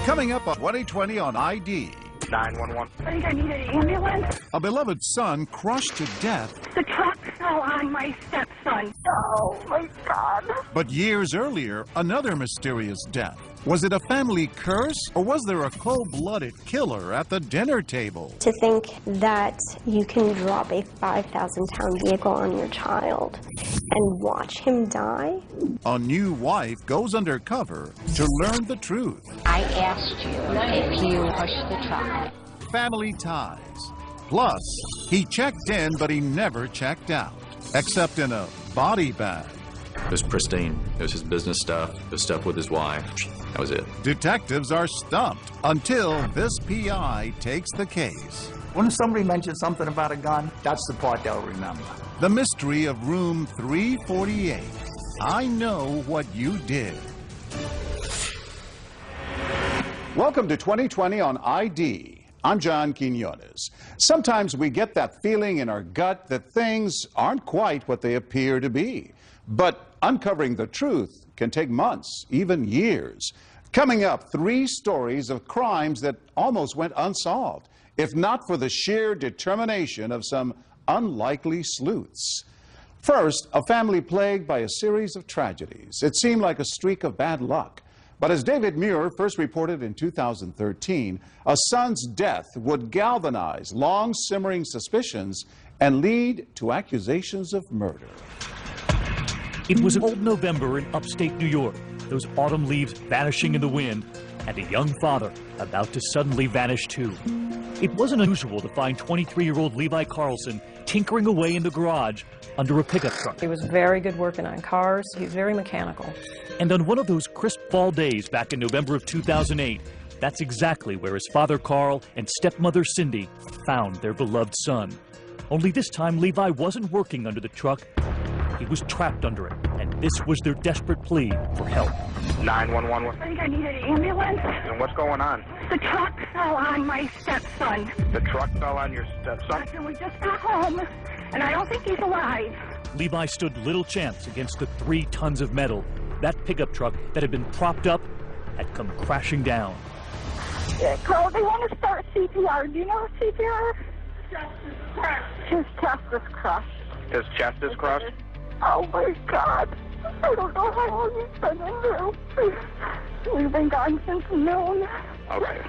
Coming up on 2020 on ID. 911. I think I need an ambulance. A beloved son crushed to death. The truck fell on my stepson. Oh, my God. But years earlier, another mysterious death. Was it a family curse, or was there a cold-blooded killer at the dinner table? To think that you can drop a 5,000-pound vehicle on your child and watch him die? A new wife goes undercover to learn the truth. I asked you if you pushed the truck. Family ties. Plus, he checked in, but he never checked out, except in a body bag. It was pristine. It was his business stuff, the stuff with his wife. That was it. Detectives are stumped until this PI takes the case. When somebody mentions something about a gun, that's the part they'll remember. The mystery of room 348. I know what you did. Welcome to 2020 on ID. I'm John Quinones. Sometimes we get that feeling in our gut that things aren't quite what they appear to be. But uncovering the truth can take months, even years. Coming up, 3 stories of crimes that almost went unsolved, if not for the sheer determination of some unlikely sleuths. First, a family plagued by a series of tragedies. It seemed like a streak of bad luck. But as David Muir first reported in 2013, a son's death would galvanize long-simmering suspicions and lead to accusations of murder. It was a cold November in upstate New York, those autumn leaves vanishing in the wind, and a young father about to suddenly vanish too. It wasn't unusual to find 23-year-old Levi Carlson tinkering away in the garage under a pickup truck. He was very good working on cars. He was very mechanical. And on one of those crisp fall days back in November of 2008, that's exactly where his father Carl and stepmother Cindy found their beloved son. Only this time Levi wasn't working under the truck. He was trapped under it, and this was their desperate plea for help. 911. I think I need an ambulance. And what's going on? The truck fell on my stepson. The truck fell on your stepson? And we just got home, and I don't think he's alive. Levi stood little chance against the 3 tons of metal. That pickup truck that had been propped up had come crashing down. Yeah, Carl, they want to start CPR. Do you know CPR? Chest is crushed. His chest is crushed. His chest is crushed? Oh, my God. I don't know how long he's been in there. We've been gone since noon. Okay.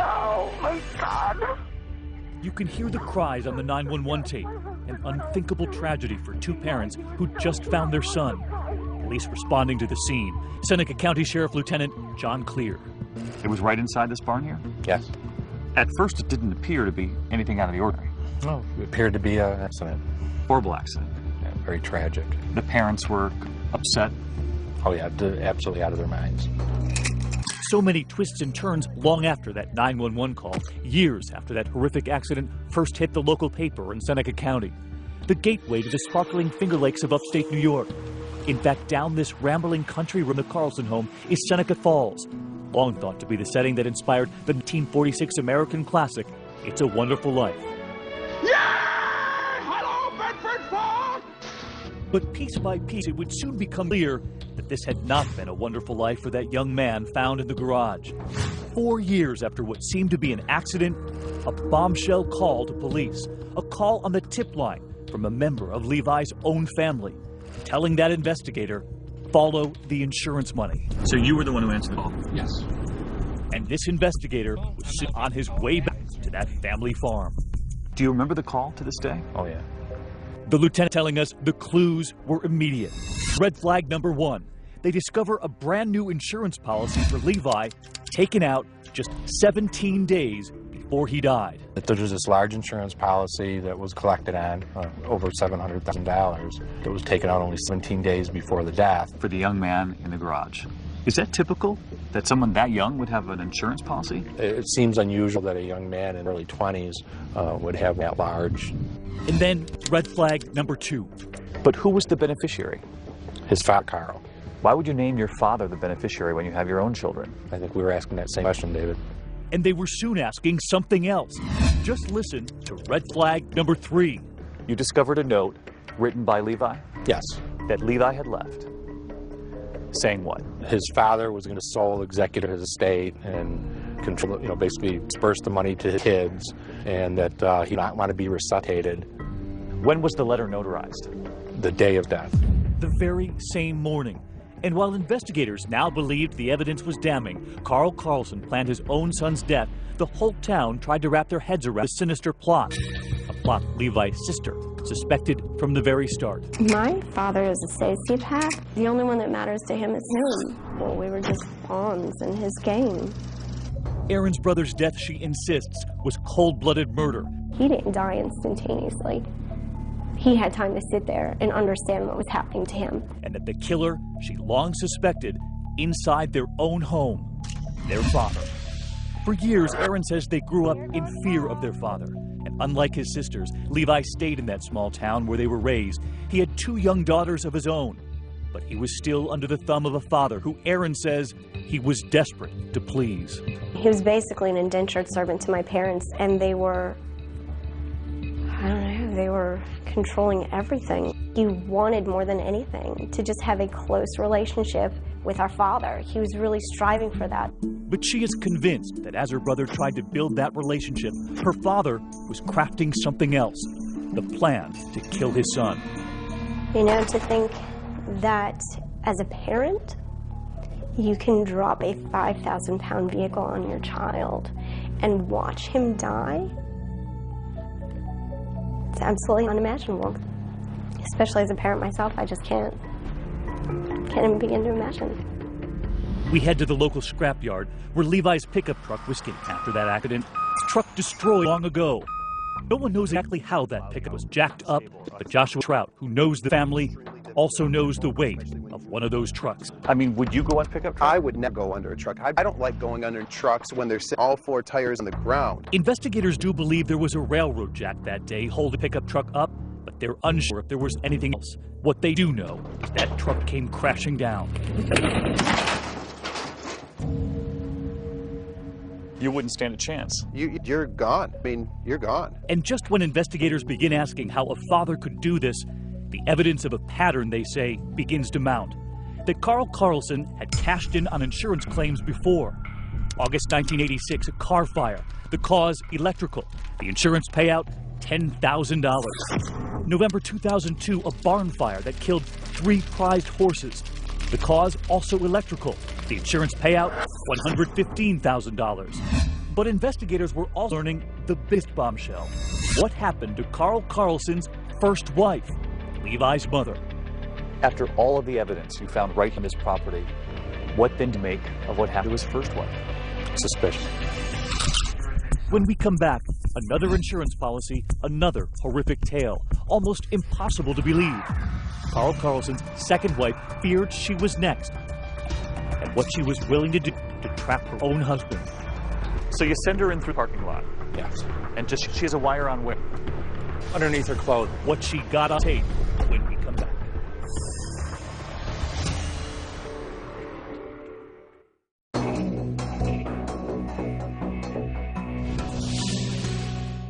Oh, my God. You can hear the cries on the 911 tape, an unthinkable tragedy for 2 parents who just found their son. Police responding to the scene. Seneca County Sheriff Lieutenant John Clear. It was right inside this barn here? Yes. At first, it didn't appear to be anything out of the ordinary. No, it appeared to be an accident. Horrible accident. Yeah, very tragic. The parents were upset. Oh yeah, absolutely out of their minds. So many twists and turns long after that 911 call, years after that horrific accident first hit the local paper in Seneca County. The gateway to the sparkling Finger Lakes of upstate New York. In fact, down this rambling country from the Carlson home is Seneca Falls, long thought to be the setting that inspired the 1946 American classic, It's a Wonderful Life. But piece by piece, it would soon become clear that this had not been a wonderful life for that young man found in the garage. 4 years after what seemed to be an accident, a bombshell call to police, a call on the tip line from a member of Levi's own family, telling that investigator, follow the insurance money. So you were the one who answered the call? Yes. And this investigator was on his way back to that family farm. Do you remember the call to this day? Oh yeah. The lieutenant telling us the clues were immediate. Red flag number 1. They discover a brand new insurance policy for Levi taken out just 17 days before he died. There was this large insurance policy that was collected on over $700,000 that was taken out only 17 days before the death. For the young man in the garage. Is that typical that someone that young would have an insurance policy? It seems unusual that a young man in early 20s would have that large. And then red flag number 2. But who was the beneficiary? His father, Carl. Why would you name your father the beneficiary when you have your own children? I think we were asking that same question, David. And they were soon asking something else. Just listen to red flag number 3. You discovered a note written by Levi? Yes. That Levi had left. Saying what? His father was going to sole executor his estate and control, basically disperse the money to his kids, and that he did not want to be resuscitated. When was the letter notarized? The day of death. The very same morning. And while investigators now believed the evidence was damning, Carl Carlson planned his own son's death, the whole town tried to wrap their heads around the sinister plot. A plot Levi's sister suspected from the very start. My father is a sociopath. The only one that matters to him is him. Well, we were just pawns in his game. Aaron's brother's death, she insists, was cold-blooded murder. He didn't die instantaneously. He had time to sit there and understand what was happening to him. And that the killer she long suspected inside their own home, their father. For years, Aaron says they grew up in fear of their father. And unlike his sisters, Levi stayed in that small town where they were raised. He had 2 young daughters of his own. But he was still under the thumb of a father who Aaron says he was desperate to please. He was basically an indentured servant to my parents, and they were, they were controlling everything. He wanted more than anything to just have a close relationship with our father. He was really striving for that. But she is convinced that as her brother tried to build that relationship, her father was crafting something else, the plan to kill his son. To think that as a parent, you can drop a 5,000-pound vehicle on your child and watch him die, it's absolutely unimaginable. Especially as a parent myself, I just can't even begin to imagine. We head to the local scrapyard where Levi's pickup truck was getting after that accident. His truck destroyed long ago. No one knows exactly how that pickup was jacked up, but Joshua Trout, who knows the family, also knows the weight of one of those trucks. I mean, would you go on pickup truck? I would never go under a truck. I don't like going under trucks when there's all 4 tires on the ground. Investigators do believe there was a railroad jack that day holding the pickup truck up, but they're unsure if there was anything else. What they do know is that truck came crashing down. You wouldn't stand a chance. You're gone. I mean, you're gone. And just when investigators begin asking how a father could do this, the evidence of a pattern, they say, begins to mount. That Carl Carlson had cashed in on insurance claims before. August 1986, a car fire. The cause, electrical. The insurance payout, $10,000. November 2002, a barn fire that killed 3 prized horses. The cause, also electrical. The insurance payout, $115,000. But investigators were also learning the biggest bombshell. What happened to Carl Carlson's first wife, Levi's mother? After all of the evidence you found right on this property, what then to make of what happened to his first wife? Suspicion. When we come back, another insurance policy, another horrific tale, almost impossible to believe. Carl Carlson's second wife feared she was next, and what she was willing to do to trap her own husband. So you send her in through the parking lot? Yes. And she has a wire on where? Underneath her clothing. What she got on tape when we come back.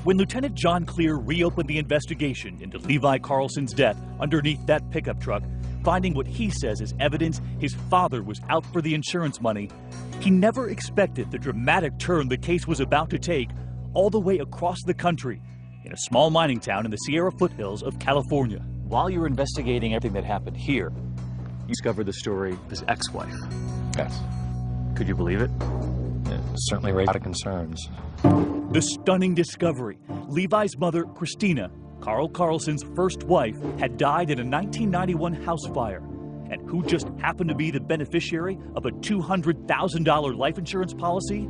When Lieutenant John Clear reopened the investigation into Levi Carlson's death underneath that pickup truck, finding what he says is evidence his father was out for the insurance money, he never expected the dramatic turn the case was about to take all the way across the country in a small mining town in the Sierra foothills of California. While you're investigating everything that happened here, you discovered the story of his ex-wife. Yes. Could you believe it? It certainly raised a lot of concerns. The stunning discovery: Levi's mother, Christina, Carl Carlson's first wife, had died in a 1991 house fire. And who just happened to be the beneficiary of a $200,000 life insurance policy?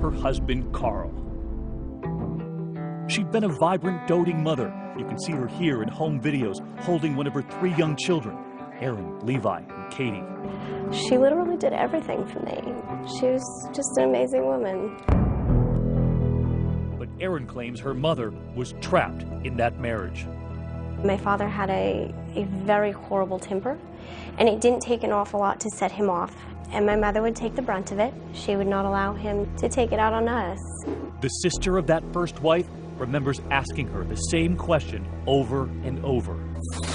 Her husband, Carl. She'd been a vibrant, doting mother. You can see her here in home videos, holding one of her 3 young children, Aaron, Levi, and Katie. She literally did everything for me. She was just an amazing woman. But Aaron claims her mother was trapped in that marriage. My father had a very horrible temper, and it didn't take an awful lot to set him off. And my mother would take the brunt of it. She would not allow him to take it out on us. The sister of that first wife remembers asking her the same question over and over.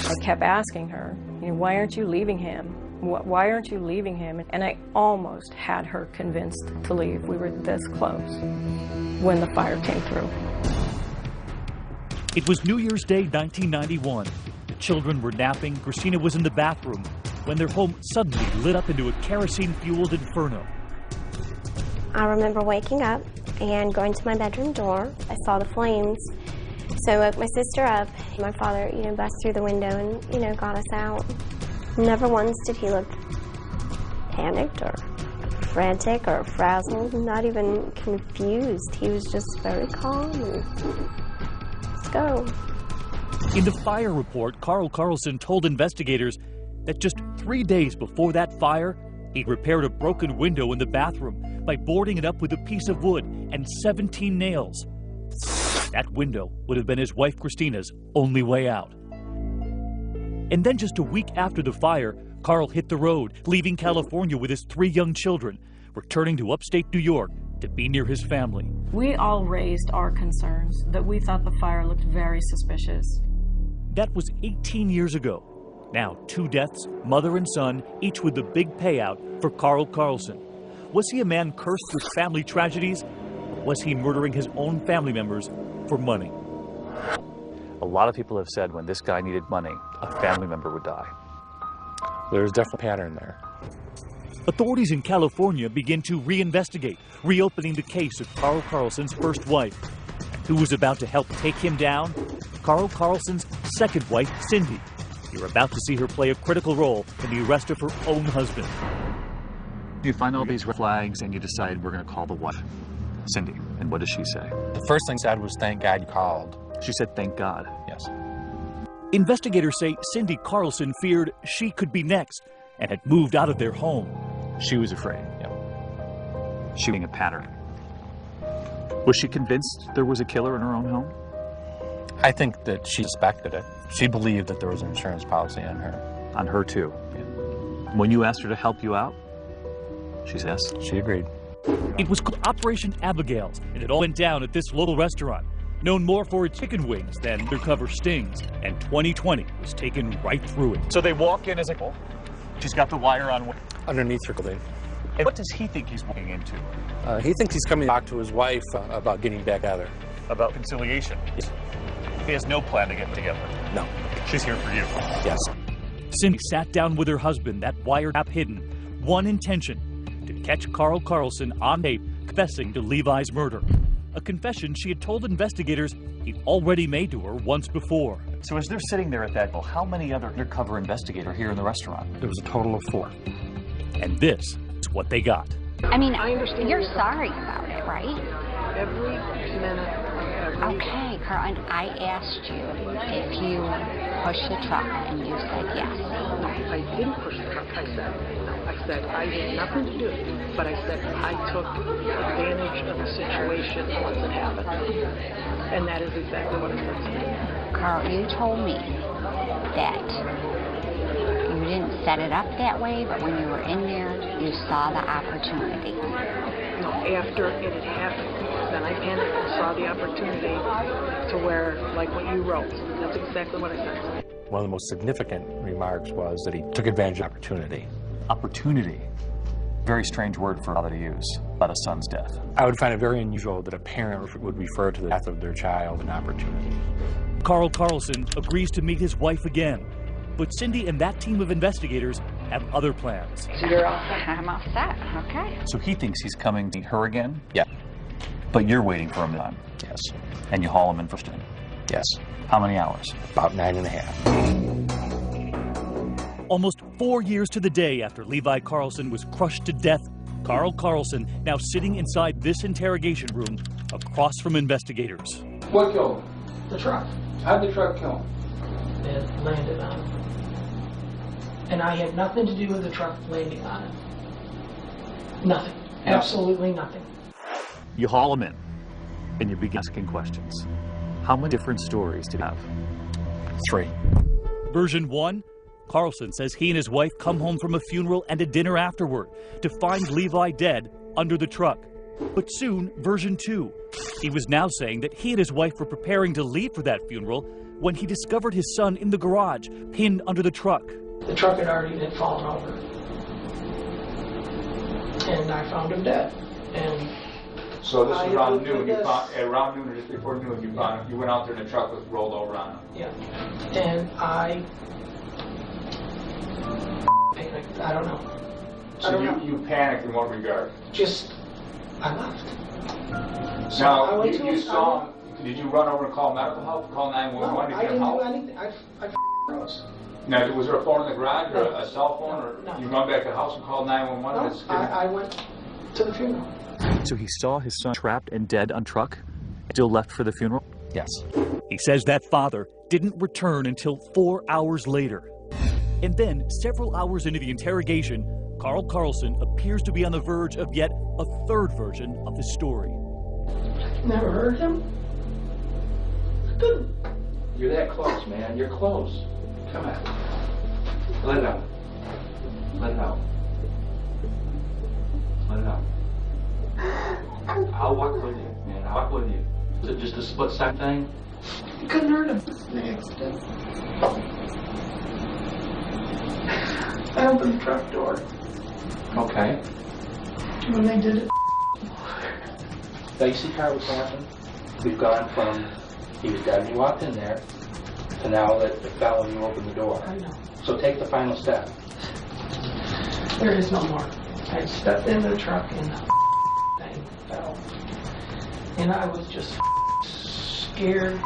I kept asking her, why aren't you leaving him? Why aren't you leaving him? And I almost had her convinced to leave. We were this close when the fire came through. It was New Year's Day, 1991. The children were napping. Christina was in the bathroom when their home suddenly lit up into a kerosene-fueled inferno. I remember waking up and going to my bedroom door. I saw the flames. So I woke my sister up. My father, bust through the window and, got us out. Never once did he look panicked or frantic or frazzled, not even confused. He was just very calm and, let's go. In the fire report, Carl Carlson told investigators that just 3 days before that fire, he'd repaired a broken window in the bathroom by boarding it up with a piece of wood and 17 nails. That window would have been his wife Christina's only way out. And then just a week after the fire, Carl hit the road, leaving California with his 3 young children, returning to upstate New York to be near his family. We all raised our concerns that we thought the fire looked very suspicious. That was 18 years ago. Now 2 deaths, mother and son, each with the big payout for Carl Carlson. Was he a man cursed with family tragedies? Or was he murdering his own family members for money? A lot of people have said when this guy needed money, a family member would die. There's definitely a pattern there. Authorities in California begin to reinvestigate, reopening the case of Carl Carlson's first wife. Who was about to help take him down? Carl Carlson's second wife, Cindy. You're about to see her play a critical role in the arrest of her own husband. You find all these red flags and you decide we're going to call the wife, Cindy. And what does she say? The first thing said was, "Thank God you called." She said, "Thank God." Yes. Investigators say Cindy Carlson feared she could be next and had moved out of their home. She was afraid. Yep. She being a pattern. Was she convinced there was a killer in her own home? I think that she suspected it. She believed that there was an insurance policy on her. On her too. Yeah. When you asked her to help you out, she said yes. She agreed. It was called Operation Abigail's, and it all went down at this local restaurant, known more for its chicken wings than undercover stings, and 2020 was taken right through it. So they walk in as a couple. She's got the wire on Underneath her clothing. And what does he think he's walking into? He thinks he's coming to talk to his wife about getting back together. About conciliation? Yes. He has no plan to get together? No. She's here for you? Yes. Cindy sat down with her husband, that wiretap hidden. One intention, to catch Carl Carlson on tape confessing to Levi's murder. A confession she had told investigators he'd already made to her once before. So as they're sitting there at that, well, how many other undercover investigators are here in the restaurant? There was a total of 4. And this is what they got. I mean, you're sorry about it, right? Every minute. Okay, Carl, and I asked you if you pushed the truck, and you said yes. No, I didn't push the truck. I said I had nothing to do, but I said I took advantage of the situation once it happened. And that is exactly what I said to you. Carl, you told me that you didn't set it up that way, but when you were in there, you saw the opportunity. No, after it had happened, then I panicked and saw the opportunity to where, like what you wrote. That's exactly what I said. One of the most significant remarks was that he took advantage of opportunity. Opportunity. Very strange word for a father to use about a son's death. I would find it very unusual that a parent would refer to the death of their child an opportunity. Carl Carlson agrees to meet his wife again, but Cindy and that team of investigators have other plans. You're all set. I'm all set. Okay. So he thinks he's coming to meet her again? Yeah. But you're waiting for him time? Yes. And you haul him in first in? Yes. How many hours? About 9.5. Almost 4 years to the day after Levi Carlson was crushed to death, Carl Carlson now sitting inside this interrogation room across from investigators. What killed him? The truck. How'd the truck kill him? It landed on him. And I had nothing to do with the truck landing on him. Nothing. Absolutely nothing. You haul him in, and you begin asking questions. How many different stories do you have? 3. Version 1, Carlson says he and his wife come home from a funeral and a dinner afterward to find Levi dead under the truck. But soon, version 2, he was now saying that he and his wife were preparing to leave for that funeral when he discovered his son in the garage, pinned under the truck. The truck had already been fallen over. and I found him dead. And so this is around noon. You this. found around noon or just before noon. You found him. You went out there and the truck was rolled over on him. Yeah, and I panicked. I don't know. So you panicked in what regard? Just I left. So now I went you saw him. Did you run over and call medical help? Call 911 to get help? No, I didn't do anything. I froze. Now, was there a phone in the garage or No. a cell phone, or No. you run back to the house and call 911? No, I went to the funeral. So he saw his son trapped and dead on truck, still left for the funeral? Yes. He says that father didn't return until 4 hours later. And then, several hours into the interrogation, Carl Carlson appears to be on the verge of yet a third version of the story. Never heard him? Good. You're that close, man. You're close. Come on. Let it out. Let it out. Let it out. I'll walk with you, man. I'll walk with you. Is it just a split-second thing? You couldn't hurt him. The accident. I opened the truck door. Okay. When they did it. Now you see how it was happening? We've gone from he was dead and you walked in there to now that it fell and you opened the door. I know. So take the final step. There is no more. I stepped into the truck and the thing fell. And I was just scared.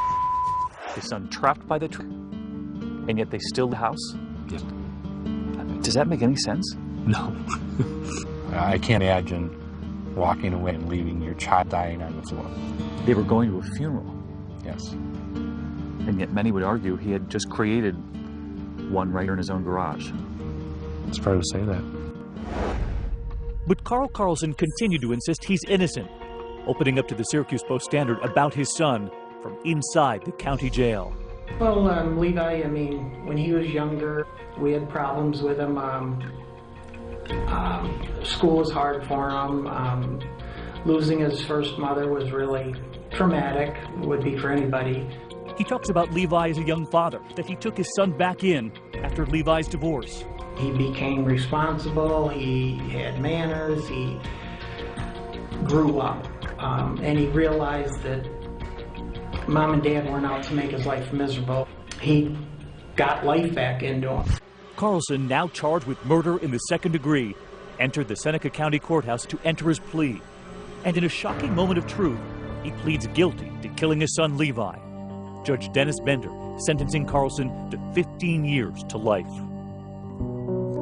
His son trapped by the truck, and yet they still the house? Yes. Does that make any sense? No. I can't imagine walking away and leaving your child dying on the floor. They were going to a funeral. Yes. And yet many would argue he had just created one right here in his own garage. It's fair to say that. But Carl Carlson continued to insist he's innocent, opening up to the Syracuse Post-Standard about his son from inside the county jail. Well, Levi, I mean, when he was younger, we had problems with him. School was hard for him. Losing his first mother was really traumatic, would be for anybody. He talks about Levi as a young father, that he took his son back in after Levi's divorce. He became responsible, he had manners, he grew up, and he realized that Mom and Dad weren't out to make his life miserable. He got life back into him. Carlson, now charged with murder in the second degree, entered the Seneca County Courthouse to enter his plea. And in a shocking moment of truth, he pleads guilty to killing his son Levi. Judge Dennis Bender sentencing Carlson to 15 years to life.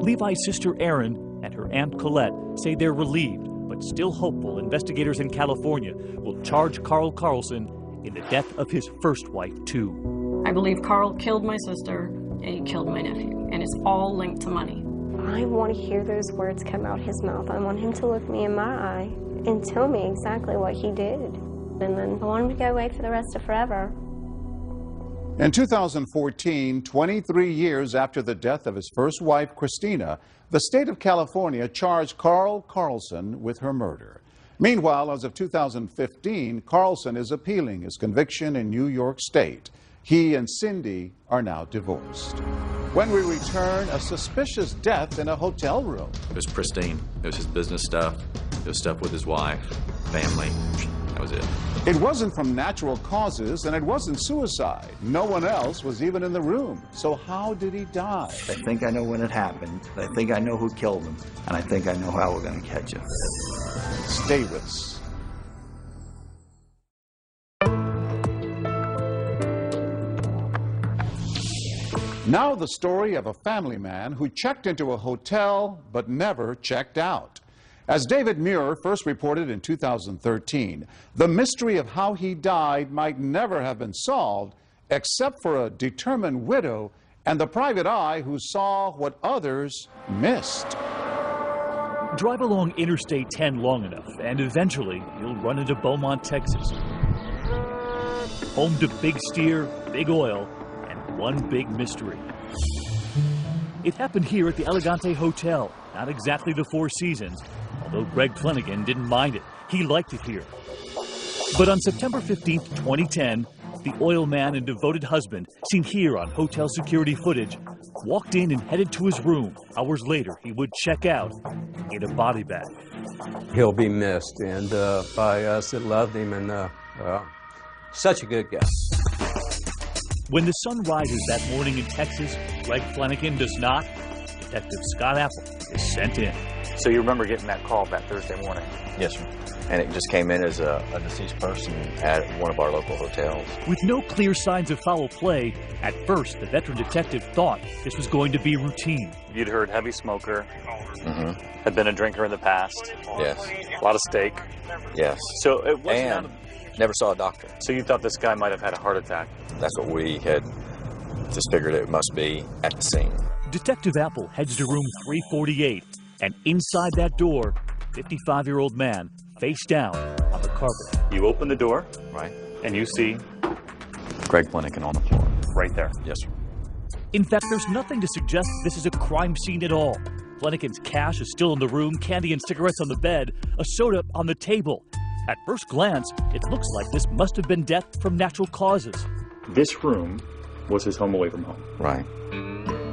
Levi's sister Erin and her aunt Colette say they're relieved, but still hopeful investigators in California will charge Carl Carlson in the death of his first wife, too. I believe Carl killed my sister and he killed my nephew, and it's all linked to money. I want to hear those words come out his mouth. I want him to look me in my eye and tell me exactly what he did. And then I want him to go away for the rest of forever. In 2014, 23 years after the death of his first wife, Christina, the state of California charged Carl Carlson with her murder. Meanwhile, as of 2015, Carlson is appealing his conviction in New York State. He and Cindy are now divorced. When we return, a suspicious death in a hotel room. It was pristine. It was his business stuff. It was stuff with his wife, family. That was it. It wasn't from natural causes, and it wasn't suicide. No one else was even in the room. So how did he die? I think I know when it happened. I think I know who killed him. And I think I know how we're going to catch him. Stay with us. Now the story of a family man who checked into a hotel but never checked out. As David Muir first reported in 2013, the mystery of how he died might never have been solved except for a determined widow and the private eye who saw what others missed. Drive along Interstate 10 long enough, and eventually you'll run into Beaumont, Texas. Home to Big Steer, Big Oil, and one big mystery. It happened here at the Elegante Hotel, not exactly the Four Seasons, although Greg Flanagan didn't mind it. He liked it here. But on September 15th, 2010, the oil man and devoted husband, seen here on hotel security footage, walked in and headed to his room. Hours later, he would check out in a body bag. He'll be missed, and by us that loved him, and such a good guy. When the sun rises that morning in Texas, Greg Flanagan does not. Detective Scott Apple is sent in. So you remember getting that call that Thursday morning? Yes, sir. And it just came in as a deceased person at one of our local hotels. With no clear signs of foul play, at first the veteran detective thought this was going to be routine. You'd heard heavy smoker, had been a drinker in the past. Yes. A lot of steak. Yes. So it wasn't never saw a doctor. So you thought this guy might have had a heart attack? That's what we had just figured it must be at the scene. Detective Apple heads to room 348, and inside that door, 55-year-old man face down on the carpet. You open the door, right, and you see Greg Flanagan on the floor. Right there. Yes, sir. In fact, there's nothing to suggest this is a crime scene at all. Flanagan's cash is still in the room, candy and cigarettes on the bed, a soda on the table. At first glance, it looks like this must have been death from natural causes. This room was his home away from home. Right.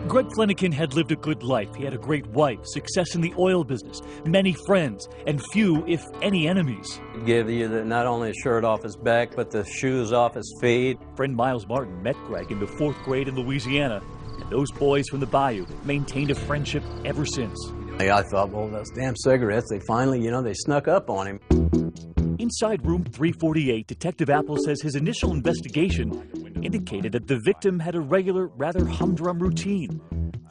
Greg Flanagan had lived a good life. He had a great wife, success in the oil business, many friends, and few, if any, enemies. Give you not only a shirt off his back, but the shoes off his feet. Friend Miles Martin met Greg in the 4th grade in Louisiana, and those boys from the bayou maintained a friendship ever since. I thought, well, those damn cigarettes, they finally, they snuck up on him. Inside room 348, Detective Apple says his initial investigation indicated that the victim had a regular, rather humdrum routine.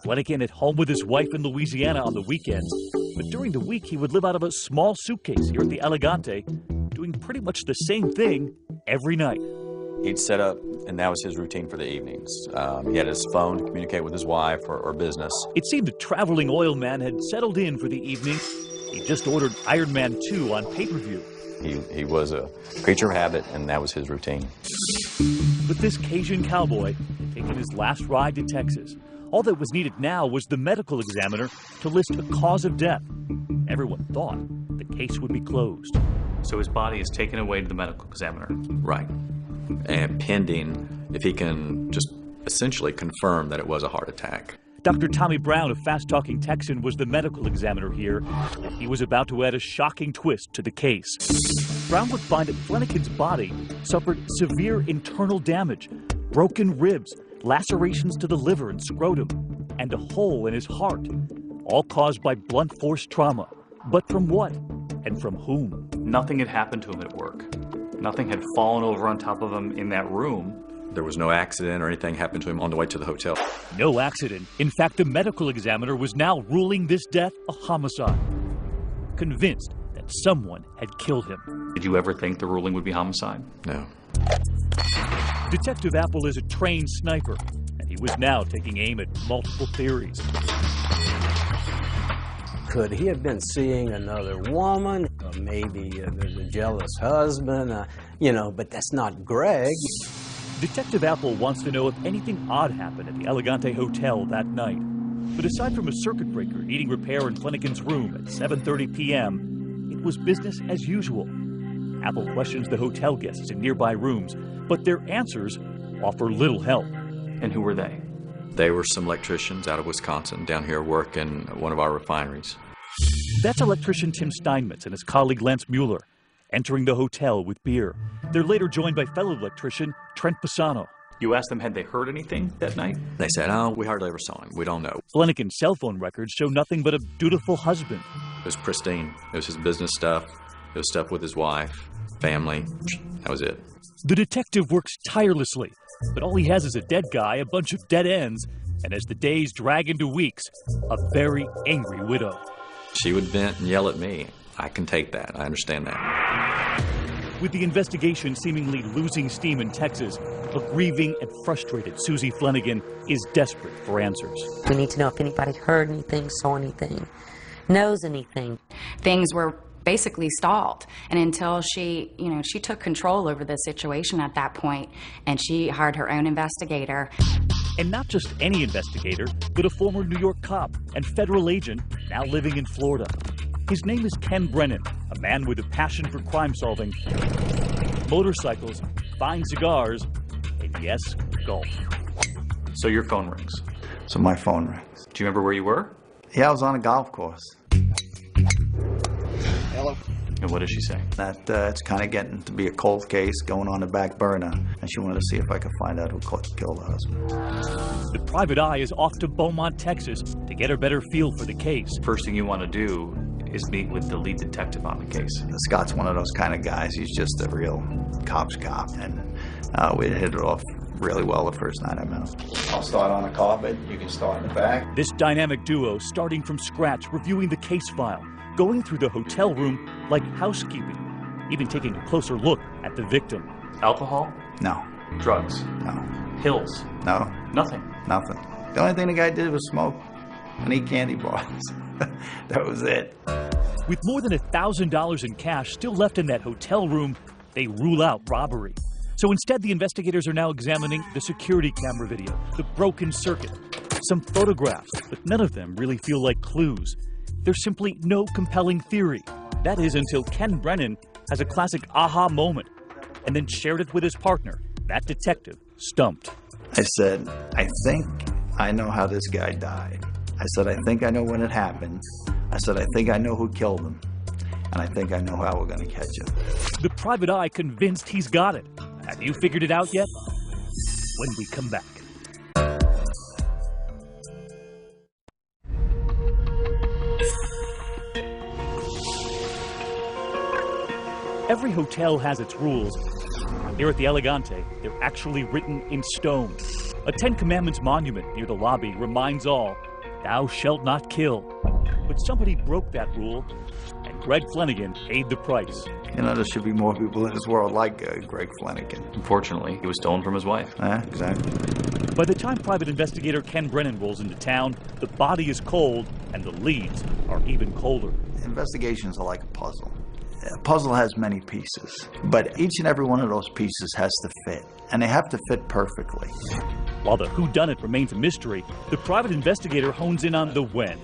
Flanagan at home with his wife in Louisiana on the weekends, but during the week he would live out of a small suitcase here at the Elegante, doing pretty much the same thing every night. He'd set up, and that was his routine for the evenings. He had his phone to communicate with his wife or business. It seemed the traveling oil man had settled in for the evening. He just ordered Iron Man 2 on pay-per-view. He was a creature of habit, and that was his routine. But this Cajun cowboy had taken his last ride to Texas. All that was needed now was the medical examiner to list a cause of death. Everyone thought the case would be closed. So his body is taken away to the medical examiner. Right. And pending if he can just essentially confirm that it was a heart attack. Dr. Tommy Brown of Fast Talking Texan was the medical examiner here. He was about to add a shocking twist to the case. Brown would find that Flanagan's body suffered severe internal damage, broken ribs, lacerations to the liver and scrotum, and a hole in his heart, all caused by blunt force trauma. But from what? And from whom? Nothing had happened to him at work. Nothing had fallen over on top of him in that room. There was no accident or anything happened to him on the way to the hotel. No accident. In fact, the medical examiner was now ruling this death a homicide, convinced that someone had killed him. Did you ever think the ruling would be homicide? No. Detective Apple is a trained sniper, and he was now taking aim at multiple theories. Could he have been seeing another woman? Or maybe there's a jealous husband, but that's not Greg. Detective Apple wants to know if anything odd happened at the Elegante Hotel that night. But aside from a circuit breaker needing repair in Flanagan's room at 7:30 p.m., it was business as usual. Apple questions the hotel guests in nearby rooms, but their answers offer little help. And who were they? They were some electricians out of Wisconsin down here working at one of our refineries. That's electrician Tim Steinmetz and his colleague Lance Mueller, entering the hotel with beer. They're later joined by fellow electrician Trent Pisano. You asked them had they heard anything that night? They said, oh, we hardly ever saw him. We don't know. Flanagan's cell phone records show nothing but a dutiful husband. It was pristine. It was his business stuff. It was stuff with his wife, family. That was it. The detective works tirelessly, but all he has is a dead guy, a bunch of dead ends, and as the days drag into weeks, a very angry widow. She would vent and yell at me. I can take that. I understand that. With the investigation seemingly losing steam in Texas, a grieving and frustrated Susie Flanagan is desperate for answers. We need to know if anybody heard anything, saw anything, knows anything. Things were basically stalled, and until she took control over the situation at that point, and she hired her own investigator. And not just any investigator, but a former New York cop and federal agent now living in Florida. His name is Ken Brennan, a man with a passion for crime solving, motorcycles, fine cigars, and yes, golf. So your phone rings. So my phone rings. Do you remember where you were? Yeah, I was on a golf course. Hello. And what did she say? That it's kind of getting to be a cold case going on the back burner, and she wanted to see if I could find out who killed her husband. The private eye is off to Beaumont, Texas to get a better feel for the case. First thing you want to do is meet with the lead detective on the case. Scott's one of those kind of guys. He's just a real cop's cop, and we hit it off really well the first night I met him. I'll start on the carpet. You can start in the back. This dynamic duo, starting from scratch, reviewing the case file, going through the hotel room like housekeeping, even taking a closer look at the victim. Alcohol? No. Drugs? No. Pills? No. Nothing? Nothing. The only thing the guy did was smoke and eat candy bars. That was it. With more than $1,000 in cash still left in that hotel room, they rule out robbery. So instead, the investigators are now examining the security camera video, the broken circuit, some photographs, but none of them really feel like clues. There's simply no compelling theory. That is until Ken Brennan has a classic aha moment and then shared it with his partner, that detective, stumped. I said, I think I know how this guy died. I said, I think I know when it happened. I said, I think I know who killed him. And I think I know how we're going to catch him. The private eye convinced he's got it. Have you figured it out yet? When we come back. Every hotel has its rules. Here at the Elegante, they're actually written in stone. A Ten Commandments monument near the lobby reminds all, thou shalt not kill. But somebody broke that rule, and Greg Flanagan paid the price. You know, there should be more people in this world like Greg Flanagan. Unfortunately, he was stolen from his wife. Exactly. By the time private investigator Ken Brennan rolls into town, the body is cold, and the leads are even colder. Investigations are like a puzzle. A puzzle has many pieces, but each and every one of those pieces has to fit, and they have to fit perfectly. While the whodunit remains a mystery, the private investigator hones in on the when.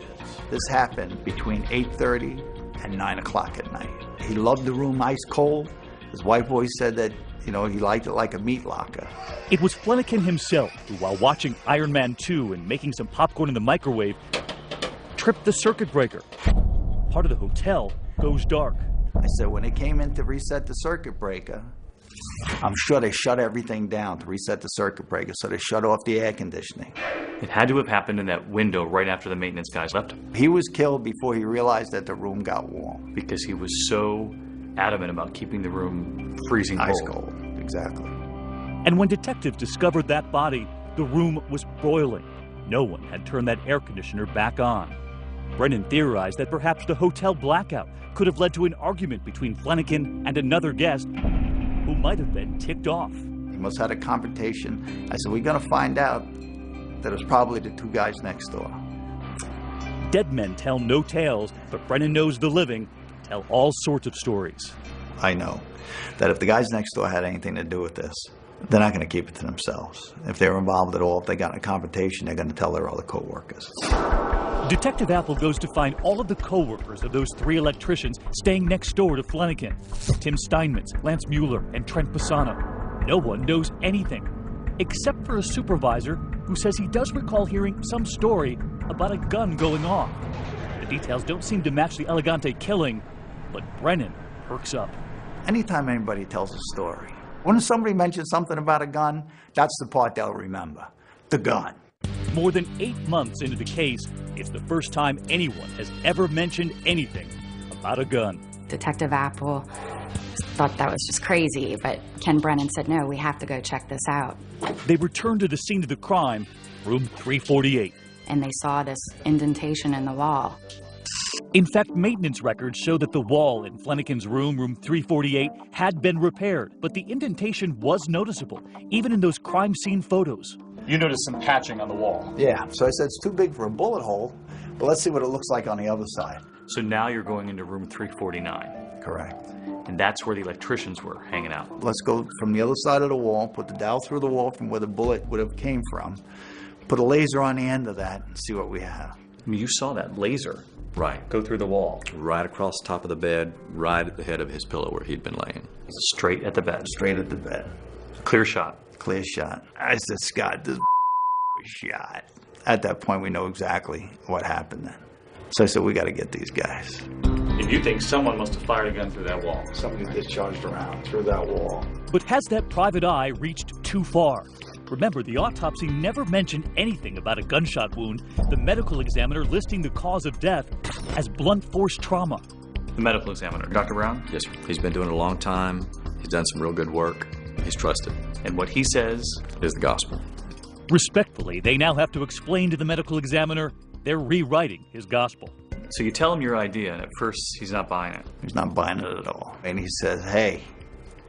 This happened between 8:30 and 9 o'clock at night. He loved the room ice cold. His wife always said that, you know, he liked it like a meat locker. It was Flanagan himself who, while watching Iron Man 2 and making some popcorn in the microwave, tripped the circuit breaker. Part of the hotel goes dark. I said, when they came in to reset the circuit breaker, I'm sure they shut everything down to reset the circuit breaker, so they shut off the air conditioning. It had to have happened in that window right after the maintenance guys left him. He was killed before he realized that the room got warm. Because he was so adamant about keeping the room freezing cold. Ice cold, exactly. And when detectives discovered that body, the room was boiling. No one had turned that air conditioner back on. Brennan theorized that perhaps the hotel blackout could have led to an argument between Flanagan and another guest who might have been ticked off. He must have had a confrontation. I said, we're going to find out that it was probably the two guys next door. Dead men tell no tales, but Brennan knows the living tell all sorts of stories. I know that if the guys next door had anything to do with this, they're not going to keep it to themselves. If they're involved at all, if they got in a confrontation, they're going to tell their other co-workers. Detective Apple goes to find all of the co-workers of those three electricians staying next door to Flanagan. Tim Steinmetz, Lance Mueller, and Trent Pisano. No one knows anything, except for a supervisor who says he does recall hearing some story about a gun going off. The details don't seem to match the Elegante killing, but Brennan perks up. Anytime anybody tells a story, when somebody mentions something about a gun, that's the part they'll remember. The gun. More than 8 months into the case, it's the first time anyone has ever mentioned anything about a gun. Detective Apple thought that was just crazy, but Ken Brennan said, no, we have to go check this out. They returned to the scene of the crime, room 348. And they saw this indentation in the wall. In fact, maintenance records show that the wall in Flanagan's room, room 348, had been repaired, but the indentation was noticeable, even in those crime scene photos. You noticed some patching on the wall. Yeah, so I said it's too big for a bullet hole, but let's see what it looks like on the other side. So now you're going into room 349. Correct. And that's where the electricians were hanging out. Let's go from the other side of the wall, put the dowel through the wall from where the bullet would have came from, put a laser on the end of that, and see what we have. I mean, you saw that laser. Right. Go through the wall. Right across the top of the bed, right at the head of his pillow where he'd been laying. Straight at the bed. Straight at the bed. Clear shot. Clear shot. I said, Scott, this shot. At that point, we know exactly what happened then. So I said, we got to get these guys. And you think someone must have fired a gun through that wall? Somebody discharged around through that wall. But has that private eye reached too far? Remember, the autopsy never mentioned anything about a gunshot wound, the medical examiner listing the cause of death as blunt force trauma. The medical examiner, Dr. Brown? Yes, sir. He's been doing it a long time. He's done some real good work. He's trusted. And what he says is the gospel. Respectfully, they now have to explain to the medical examiner they're rewriting his gospel. So you tell him your idea, and at first he's not buying it. He's not buying it at all. And he says, hey,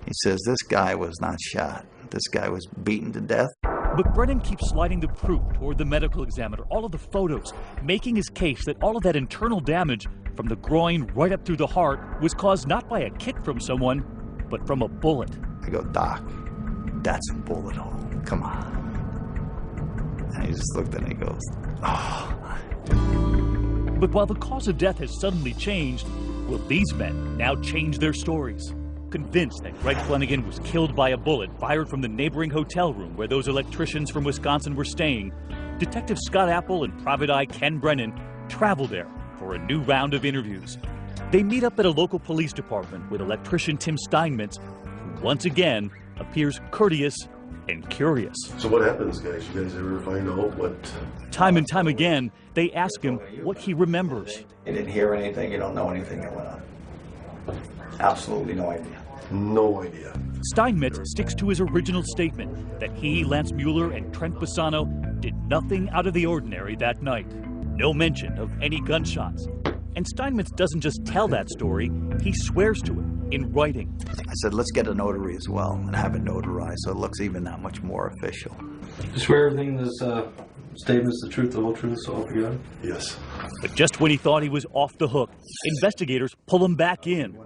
he says, this guy was not shot. This guy was beaten to death. But Brennan keeps sliding the proof toward the medical examiner, all of the photos, making his case that all of that internal damage from the groin right up through the heart was caused not by a kick from someone, but from a bullet. I go, Doc, that's a bullet hole. Come on. And he just looked and he goes, oh. But while the cause of death has suddenly changed, will these men now change their stories? Convinced that Greg Flanagan was killed by a bullet fired from the neighboring hotel room where those electricians from Wisconsin were staying, Detective Scott Apple and Private Eye Ken Brennan travel there for a new round of interviews. They meet up at a local police department with electrician Tim Steinmetz, who once again appears courteous and curious. So what happens, guys? You guys ever find out what... Time and time again, they ask him what he remembers. You didn't hear anything, you don't know anything that went on. Absolutely no idea. No idea. Steinmetz sticks to his original statement that he, Lance Mueller, and Trent Bassano did nothing out of the ordinary that night. No mention of any gunshots. And Steinmetz doesn't just tell that story, he swears to it in writing. I said, let's get a notary as well and have it notarized so it looks even that much more official. You swear everything in this statement is the truth, the whole truth, so help you God? Yes. But just when he thought he was off the hook, investigators pull him back in.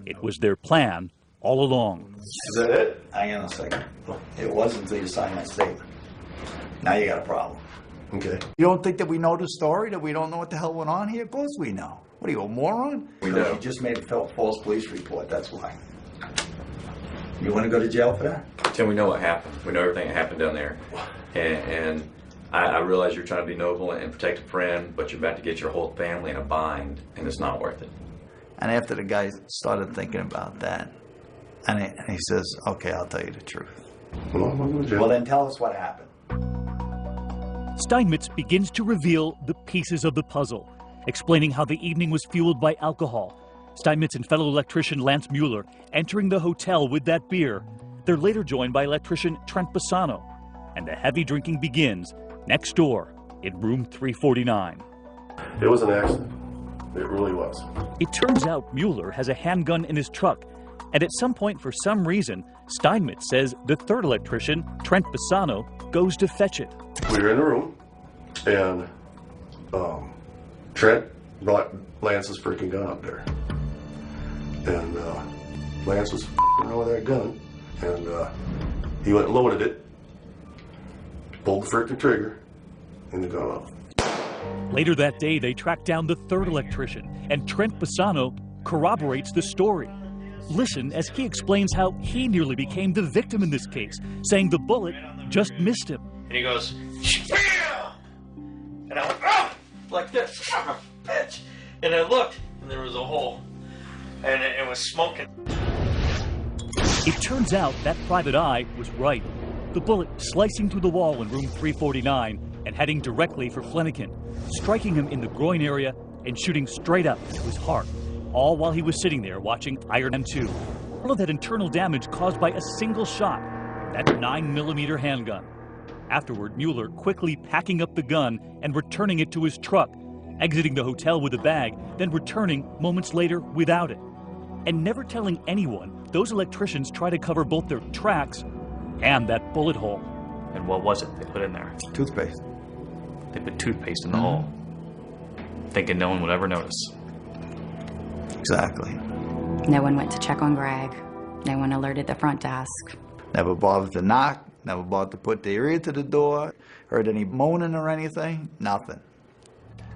It was their plan all along. Is that it? Hang on a second. It wasn't until you signed that statement. Now you got a problem. Okay. You don't think that we know the story, that we don't know what the hell went on here? Of course we know. What are you, a moron? We know. You just made a false police report, that's why. You want to go to jail for that? Tim, we know what happened. We know everything that happened down there. And I realize you're trying to be noble and protect a friend, but you're about to get your whole family in a bind, and it's not worth it. And after the guy started thinking about that, and he says, okay, I'll tell you the truth. Well, then tell us what happened. Steinmetz begins to reveal the pieces of the puzzle, explaining how the evening was fueled by alcohol. Steinmetz and fellow electrician Lance Mueller entering the hotel with that beer. They're later joined by electrician Trent Bassano, and the heavy drinking begins next door in room 349. It was an accident. It really was. It turns out Mueller has a handgun in his truck, and at some point, for some reason, Steinmetz says the third electrician, Trent Bassano, goes to fetch it. We were in the room, and Trent brought Lance's freaking gun up there. And Lance was f***ing with that gun, and he went and loaded it, pulled the freaking trigger, and the gun off. Later that day, they track down the third electrician, and Trent Bassano corroborates the story. Listen as he explains how he nearly became the victim in this case, saying the bullet just missed him. And he goes, bam! And I went, oh! Like this, son of a bitch. And I looked, and there was a hole. And it was smoking. It turns out that private eye was right. The bullet slicing through the wall in room 349 and heading directly for Flanagan, striking him in the groin area and shooting straight up into his heart, all while he was sitting there watching Iron Man 2. All of that internal damage caused by a single shot, that 9mm handgun. Afterward, Mueller quickly packing up the gun and returning it to his truck, exiting the hotel with a bag, then returning moments later without it. And never telling anyone, those electricians try to cover both their tracks and that bullet hole. And what was it they put in there? Toothpaste. They put toothpaste in the hole, thinking no one would ever notice. Exactly. No one went to check on Greg. No one alerted the front desk. Never bothered to knock, never bothered to put their ear to the door, heard any moaning or anything, nothing.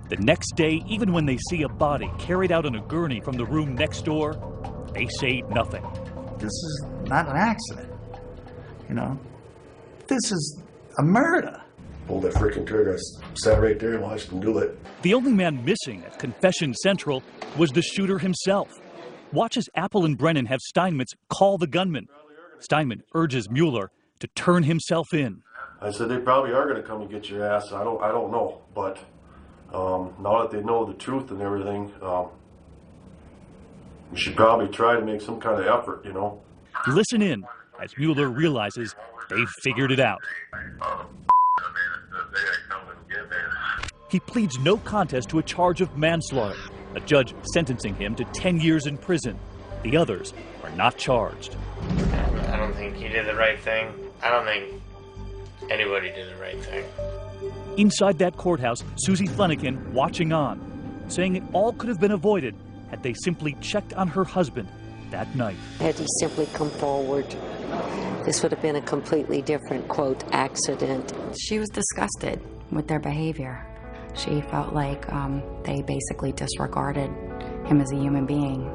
The next day, even when they see a body carried out on a gurney from the room next door, they say nothing. This is not an accident, you know? This is a murder. pulled that freaking trigger. I sat right there and watched him do it. The only man missing at Confession Central was the shooter himself. Watch as Apple and Brennan have Steinmetz call the gunman. Steinmetz urges Mueller to turn himself in. I said, they probably are going to come and get your ass. I don't know. But now that they know the truth and everything, you should probably try to make some kind of effort, you know. Listen in as Mueller realizes they've figured it out. He pleads no contest to a charge of manslaughter, a judge sentencing him to 10 years in prison. The others are not charged. I don't think he did the right thing. I don't think anybody did the right thing. Inside that courthouse, Susie Flanagan watching on, saying it all could have been avoided had they simply checked on her husband that night. Had he simply come forward, this would have been a completely different, quote, accident. She was disgusted with their behavior. She felt like they basically disregarded him as a human being.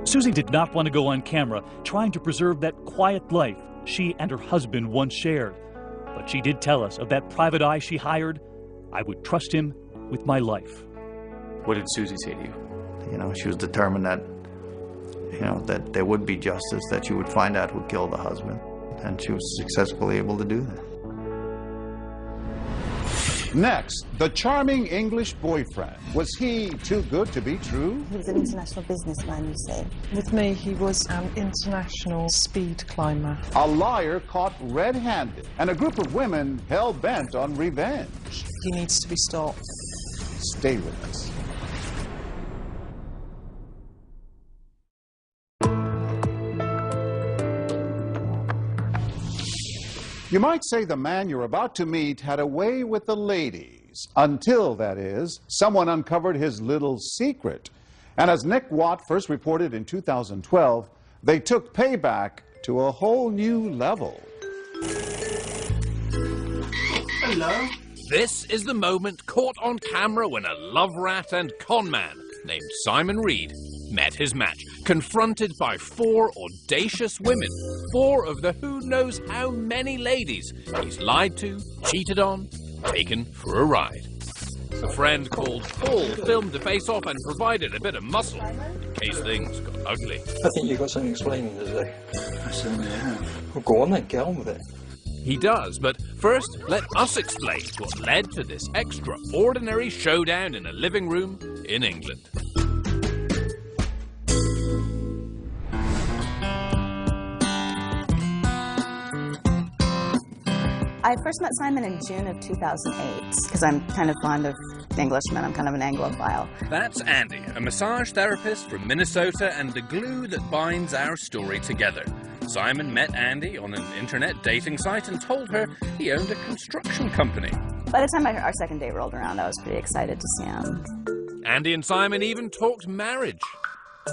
Susie did not want to go on camera trying to preserve that quiet life she and her husband once shared. But she did tell us of that private eye she hired. I would trust him with my life. What did Susie say to you? You know, she was determined that, you know, that there would be justice, that she would find out who killed the husband. And she was successfully able to do that. Next, the charming English boyfriend. Was he too good to be true? He was an international businessman, you say. With me, he was an international speed climber. A liar caught red-handed, and a group of women hell-bent on revenge. He needs to be stopped. Stay with us. You might say the man you're about to meet had a way with the ladies, until, that is, someone uncovered his little secret. And as Nick Watt first reported in 2012, they took payback to a whole new level. Hello. This is the moment caught on camera when a love rat and con man named Simon Reed met his match, confronted by 4 audacious women, 4 of the who knows how many ladies he's lied to, cheated on, taken for a ride. A friend called Paul filmed the face-off and provided a bit of muscle in case things got ugly. I think you've got something explaining to do. I certainly have. Well, go on then, get on with it. He does, but first, let us explain what led to this extraordinary showdown in a living room in England. I first met Simon in June of 2008, because I'm kind of fond of Englishmen. I'm kind of an Anglophile. That's Andy, a massage therapist from Minnesota and the glue that binds our story together. Simon met Andy on an internet dating site and told her he owned a construction company. By the time our second date rolled around, I was pretty excited to see him. Andy and Simon even talked marriage.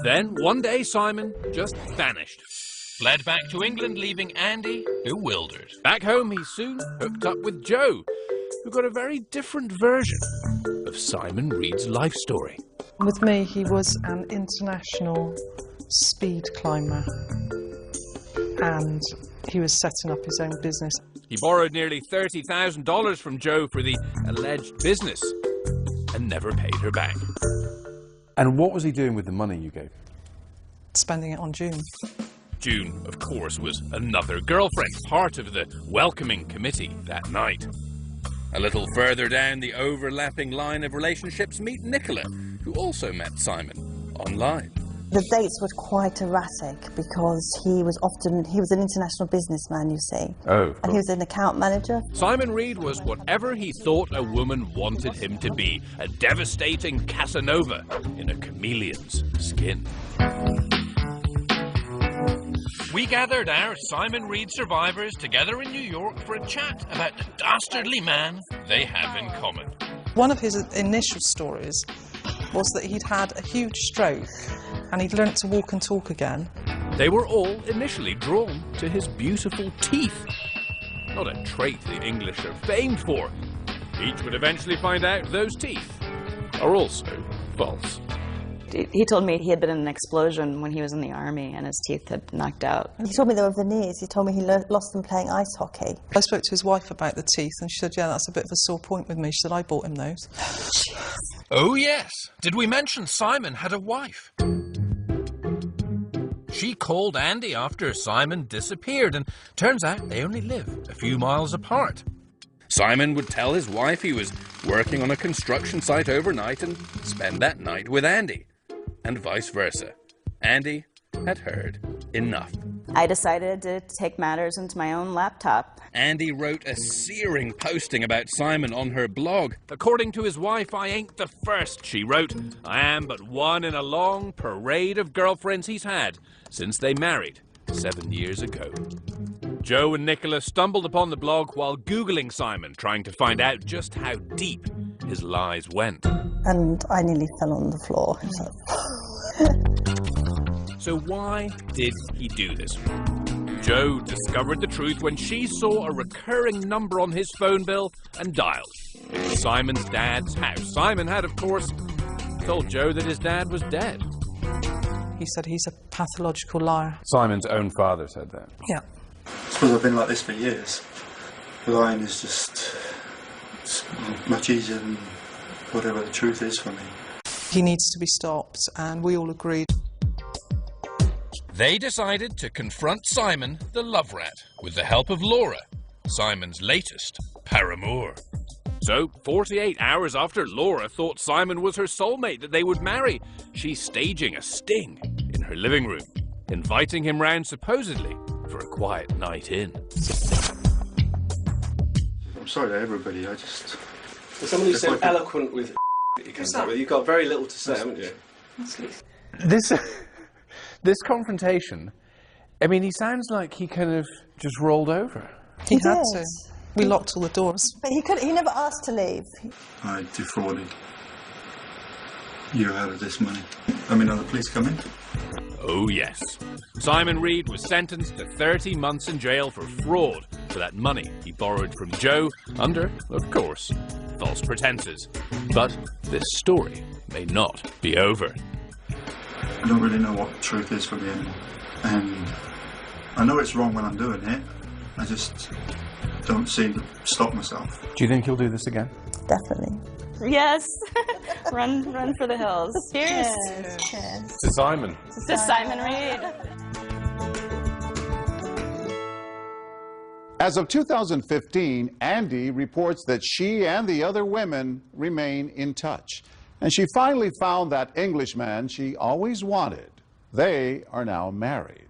Then, one day, Simon just vanished. Fled back to England, leaving Andy bewildered. Back home, he soon hooked up with Joe, who got a very different version of Simon Reed's life story. With me, he was an international speed climber, and he was setting up his own business. He borrowed nearly $30,000 from Joe for the alleged business and never paid her back. And what was he doing with the money you gave? Spending it on June. June, of course, was another girlfriend, part of the welcoming committee that night. A little further down the overlapping line of relationships, meet Nicola, who also met Simon online. The dates were quite erratic because he was an international businessman, you see. Oh. And he was an account manager. Simon Reed was whatever he thought a woman wanted him to be, a devastating Casanova in a chameleon's skin. We gathered our Simon Reed survivors together in New York for a chat about the dastardly man they have in common. One of his initial stories was that he'd had a huge stroke and he'd learnt to walk and talk again. They were all initially drawn to his beautiful teeth. Not a trait the English are famed for. Each would eventually find out those teeth are also false. He told me he had been in an explosion when he was in the army and his teeth had knocked out. He told me they were veneers. He told me he lost them playing ice hockey. I spoke to his wife about the teeth and she said, yeah, that's a bit of a sore point with me. She said, I bought him those. Oh yes, did we mention Simon had a wife? She called Andy after Simon disappeared, and turns out they only live a few miles apart. Simon would tell his wife he was working on a construction site overnight and spend that night with Andy, and vice versa. Andy had heard enough. I decided to take matters into my own laptop. Andy wrote a searing posting about Simon on her blog. According to his wife, I ain't the first, she wrote. I am but one in a long parade of girlfriends he's had since they married 7 years ago. Joe and Nicola stumbled upon the blog while Googling Simon, trying to find out just how deep his lies went. And I nearly fell on the floor. So why did he do this? Joe discovered the truth when she saw a recurring number on his phone bill and dialed. It was Simon's dad's house. Simon had, of course, told Joe that his dad was dead. He said he's a pathological liar. Simon's own father said that. Yeah. I suppose I've been like this for years. Lying is just much easier than whatever the truth is for me. He needs to be stopped, and we all agreed. They decided to confront Simon, the love rat, with the help of Laura, Simon's latest paramour. So, 48 hours after Laura thought Simon was her soulmate that they would marry, she's staging a sting in her living room, inviting him round supposedly for a quiet night in. I'm sorry to everybody, I just... For someone who's so eloquent with that you can start with, you've got very little to say, haven't you? This confrontation, I mean, he sounds like he kind of just rolled over. He had to. We locked all the doors. But he never asked to leave. I defrauded you out of this money. I mean, are the police coming? Oh yes. Simon Reed was sentenced to 30 months in jail for fraud for that money he borrowed from Joe under, of course, false pretenses. But this story may not be over. I don't really know what the truth is for me anymore. And I know it's wrong what I'm doing here. I just don't seem to stop myself. Do you think he'll do this again? Definitely. Yes. run for the hills. Cheers. Cheers. To Simon. To Simon Reed. As of 2015, Andy reports that she and the other women remain in touch. And she finally found that Englishman she always wanted. They are now married.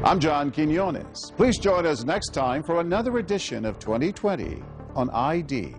I'm John Quinones. Please join us next time for another edition of 2020 on ID.